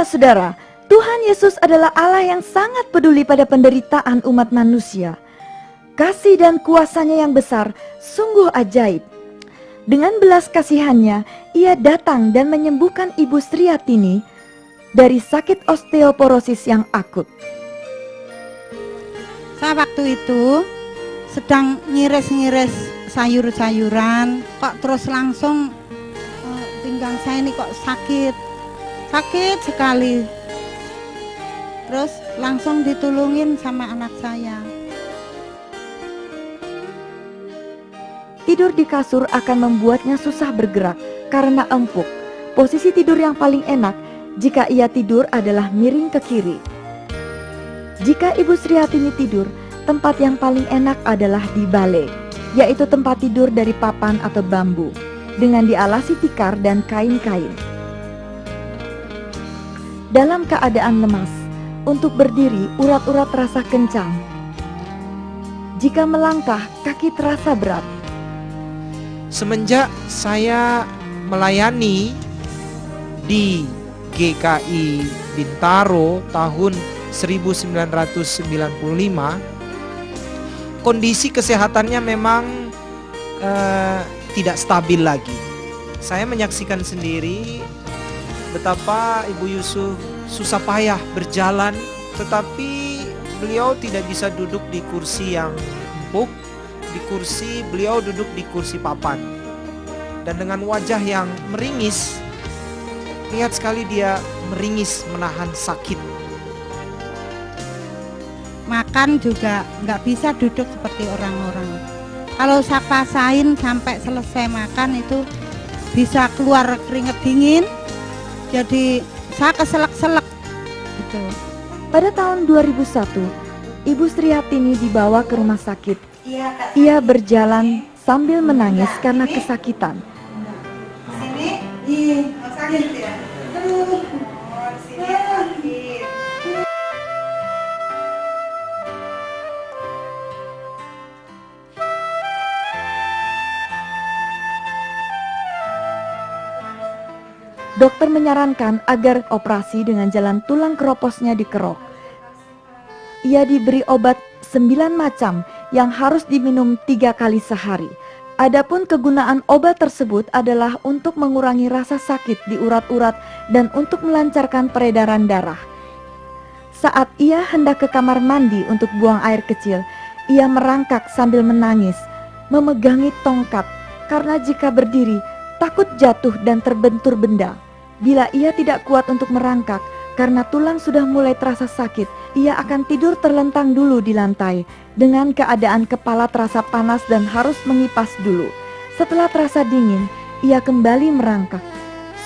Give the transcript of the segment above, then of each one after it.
Ya saudara, Tuhan Yesus adalah Allah yang sangat peduli pada penderitaan umat manusia. Kasih dan kuasa-Nya yang besar sungguh ajaib. Dengan belas kasihannya, Ia datang dan menyembuhkan Ibu Sriatini dari sakit osteoporosis yang akut. Saya waktu itu sedang ngiris-ngiris sayur-sayuran, kok terus langsung pinggang saya ini kok sakit sekali. Terus langsung ditulungin sama anak saya. Tidur di kasur akan membuatnya susah bergerak karena empuk. Posisi tidur yang paling enak jika ia tidur adalah miring ke kiri. Jika Ibu Sriatini tidur, tempat yang paling enak adalah di bale, yaitu tempat tidur dari papan atau bambu, dengan dialasi tikar dan kain-kain. Dalam keadaan lemas, untuk berdiri urat-urat terasa kencang. Jika melangkah, kaki terasa berat. Semenjak saya melayani di GKI Bintaro tahun 1995, kondisi kesehatannya memang tidak stabil lagi. Saya menyaksikan sendiri betapa Ibu Yusuf susah payah berjalan, tetapi beliau tidak bisa duduk di kursi yang empuk. Beliau duduk di kursi papan, dan dengan wajah yang meringis, lihat sekali dia meringis menahan sakit. Makan juga nggak bisa duduk seperti orang-orang. Kalau saya pasain sampai selesai makan itu bisa keluar keringat dingin, jadi saya keselak-selak gitu. Pada tahun 2001, Ibu Sriatini dibawa ke rumah sakit. Ia berjalan sambil menangis karena kesakitan. Sini, sakit ya? Aduh, sini sakit. Dokter menyarankan agar operasi dengan jalan tulang keroposnya dikerok. Ia diberi obat 9 macam yang harus diminum 3 kali sehari. Adapun kegunaan obat tersebut adalah untuk mengurangi rasa sakit di urat-urat dan untuk melancarkan peredaran darah. Saat ia hendak ke kamar mandi untuk buang air kecil, ia merangkak sambil menangis, memegangi tongkat karena jika berdiri takut jatuh dan terbentur benda. Bila ia tidak kuat untuk merangkak karena tulang sudah mulai terasa sakit, ia akan tidur terlentang dulu di lantai dengan keadaan kepala terasa panas dan harus mengipas dulu. Setelah terasa dingin, ia kembali merangkak.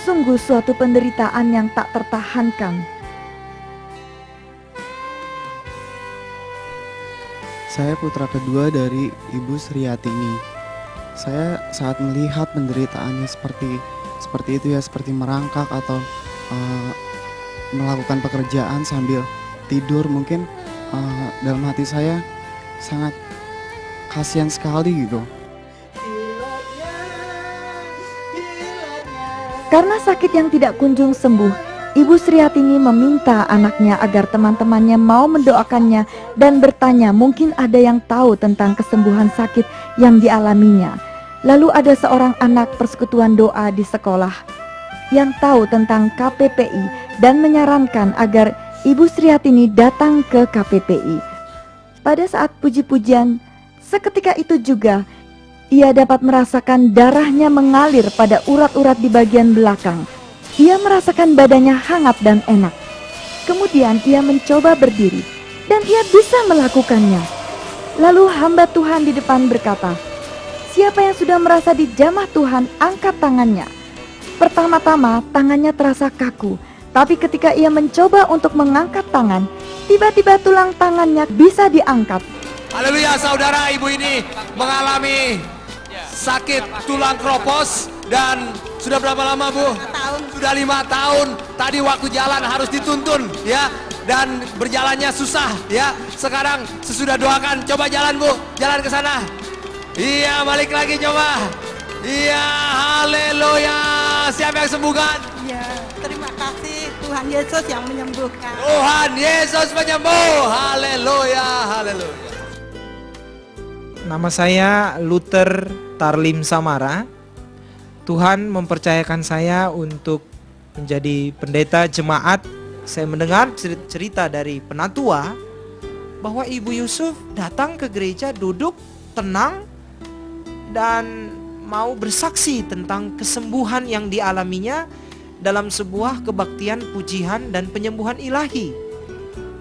Sungguh suatu penderitaan yang tak tertahankan. Saya putra kedua dari Ibu Sriatini. Saya saat melihat penderitaannya seperti itu ya, seperti merangkak atau melakukan pekerjaan sambil tidur, mungkin dalam hati saya sangat kasihan sekali gitu. Karena sakit yang tidak kunjung sembuh, Ibu Sriatini meminta anaknya agar teman-temannya mau mendoakannya dan bertanya mungkin ada yang tahu tentang kesembuhan sakit yang dialaminya. Lalu ada seorang anak persekutuan doa di sekolah yang tahu tentang KPPI dan menyarankan agar Ibu Sriatini datang ke KPPI. Pada saat puji-pujian, seketika itu juga ia dapat merasakan darahnya mengalir pada urat-urat di bagian belakang. Ia merasakan badannya hangat dan enak. Kemudian ia mencoba berdiri dan ia bisa melakukannya. Lalu hamba Tuhan di depan berkata, "Siapa yang sudah merasa dijamah Tuhan, angkat tangannya." Pertama-tama tangannya terasa kaku, tapi ketika ia mencoba untuk mengangkat tangan, tiba-tiba tulang tangannya bisa diangkat. Haleluya, saudara, ibu ini mengalami sakit tulang keropos dan sudah berapa lama, Bu? 5 tahun. Sudah 5 tahun. Tadi waktu jalan harus dituntun ya, dan berjalannya susah ya. Sekarang sesudah doakan, coba jalan, Bu. Jalan ke sana. Iya, balik lagi coba. Iya, haleluya. Siapa yang sembuhkan? Iya, terima kasih Tuhan. Tuhan Yesus yang menyembuhkan. Tuhan Yesus menyembuh. Haleluya, haleluya. Nama saya Luther Tarlim Samara. Tuhan mempercayakan saya untuk menjadi pendeta jemaat. Saya mendengar cerita dari penatua bahwa Ibu Yusuf datang ke gereja, duduk tenang dan mau bersaksi tentang kesembuhan yang dialaminya dalam sebuah kebaktian pujian dan penyembuhan ilahi.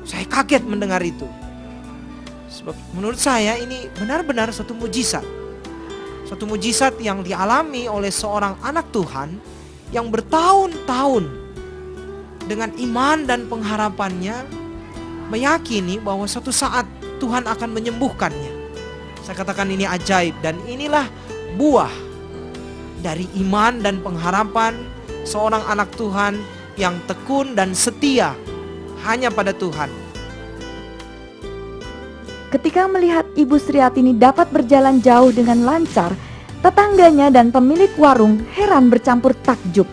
Saya kaget mendengar itu. Sebab menurut saya ini benar-benar satu mujizat. Satu mujizat yang dialami oleh seorang anak Tuhan yang bertahun-tahun dengan iman dan pengharapannya meyakini bahwa suatu saat Tuhan akan menyembuhkannya. Saya katakan ini ajaib, dan inilah buah dari iman dan pengharapan seorang anak Tuhan yang tekun dan setia hanya pada Tuhan. Ketika melihat Ibu Sriatini dapat berjalan jauh dengan lancar, tetangganya dan pemilik warung heran bercampur takjub.